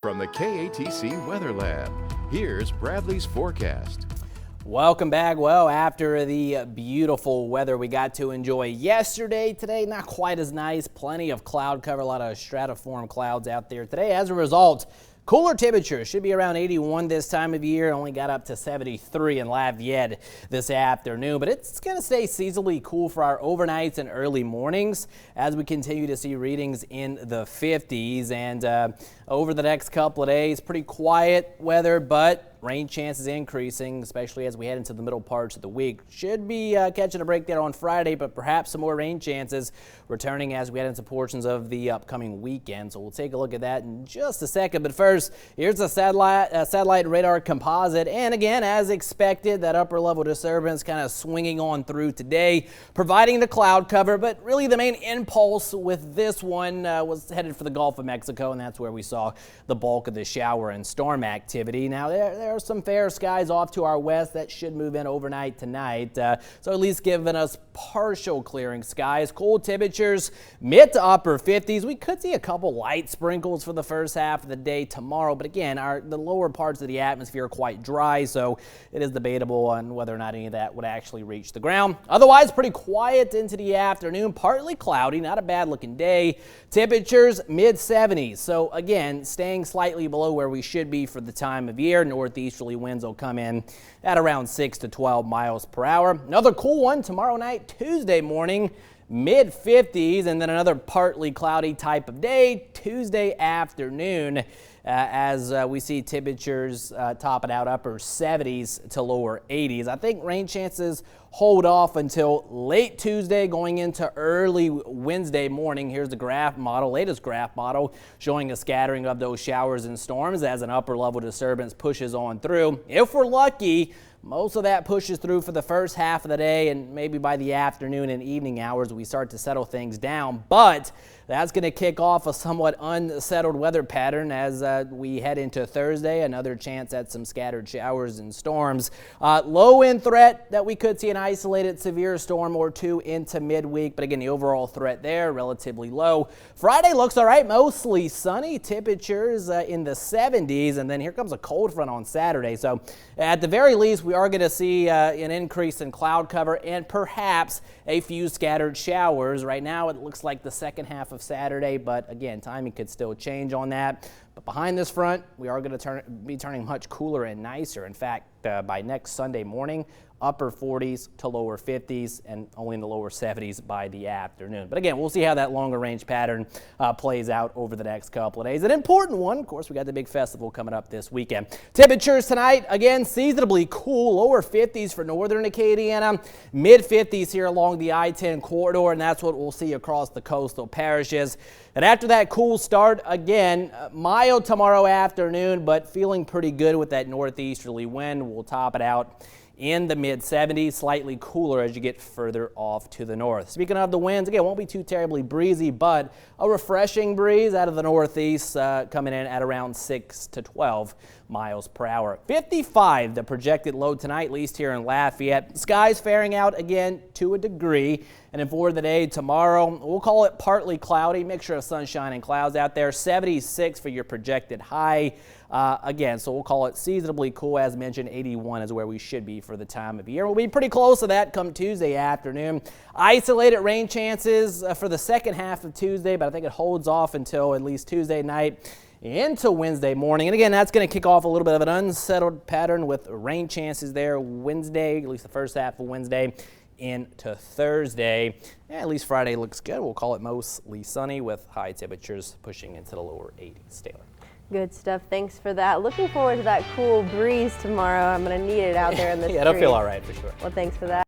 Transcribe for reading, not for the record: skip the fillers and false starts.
From the KATC Weather Lab, here's Bradley's forecast. Welcome back. Well, after the beautiful weather we got to enjoy yesterday, today not quite as nice. Plenty of cloud cover, a lot of stratiform clouds out there today. As a result, cooler temperatures should be around 81 this time of year. Only got up to 73 in Lafayette this afternoon, but it's going to stay seasonably cool for our overnights and early mornings as we continue to see readings in the 50s. And over the next couple of days, pretty quiet weather, but rain chances increasing, especially as we head into the middle parts of the week. Should be catching a break there on Friday, but perhaps some more rain chances returning as we head into portions of the upcoming weekend. So we'll take a look at that in just a second. But first, here's a satellite radar composite. And again, as expected, that upper level disturbance kind of swinging on through today, providing the cloud cover. But really the main impulse with this one was headed for the Gulf of Mexico, and that's where we saw the bulk of the shower and storm activity. Now, there are some fair skies off to our west that should move in overnight tonight, so at least giving us partial clearing skies. Cool temperatures, mid to upper 50s. We could see a couple light sprinkles for the first half of the day tomorrow, but again, the lower parts of the atmosphere are quite dry, so it is debatable on whether or not any of that would actually reach the ground. Otherwise, pretty quiet into the afternoon, partly cloudy, not a bad looking day. Temperatures mid 70s, so again, staying slightly below where we should be for the time of year. Northeasterly winds will come in at around 6 to 12 miles per hour. Another cool one tomorrow night, Tuesday morning, mid 50s, and then another partly cloudy type of day Tuesday afternoon as we see temperatures topping out upper 70s to lower 80s. I think rain chances hold off until late Tuesday going into early Wednesday morning. Here's the latest graph model showing a scattering of those showers and storms as an upper level disturbance pushes on through. If we're lucky, most of that pushes through for the first half of the day, and maybe by the afternoon and evening hours we start to settle things down. But that's going to kick off a somewhat unsettled weather pattern as we head into Thursday. Another chance at some scattered showers and storms. Low end threat that we could see an isolated severe storm or two into midweek, but again, the overall threat there relatively low. Friday looks all right, mostly sunny, temperatures in the 70s, and then here comes a cold front on Saturday. So at the very least, we are going to see an increase in cloud cover and perhaps a few scattered showers. Right now, it looks like the second half of Saturday, but again, timing could still change on that. But behind this front, we are going to be turning much cooler and nicer. In fact, by next Sunday morning, upper 40s to lower 50s and only in the lower 70s by the afternoon. But again, we'll see how that longer range pattern plays out over the next couple of days. An important one, of course, we got the big festival coming up this weekend. Temperatures tonight, again, seasonably cool, lower 50s for northern Acadiana, mid 50s here along the I-10 corridor, and that's what we'll see across the coastal parishes. And after that cool start, again, mild tomorrow afternoon, but feeling pretty good with that northeasterly wind. We'll top it out in the mid 70s, slightly cooler as you get further off to the north. Speaking of the winds, again, won't be too terribly breezy, but a refreshing breeze out of the northeast coming in at around 6 to 12 miles per hour. 55, the projected low tonight, at least here in Lafayette. Skies faring out again to a degree. And then for the day tomorrow, we'll call it partly cloudy, mixture of sunshine and clouds out there. 76 for your projected high. Again, so we'll call it seasonably cool. As mentioned, 81 is where we should be for the time of year. We'll be pretty close to that come Tuesday afternoon. Isolated rain chances for the second half of Tuesday, but I think it holds off until at least Tuesday night into Wednesday morning. And again, that's going to kick off a little bit of an unsettled pattern with rain chances there Wednesday, at least the first half of Wednesday into Thursday. At least Friday looks good. We'll call it mostly sunny with high temperatures pushing into the lower 80s. Taylor. Good stuff. Thanks for that. Looking forward to that cool breeze tomorrow. I'm going to need it out there in the street. Yeah, it'll feel all right for sure. Well, thanks for that.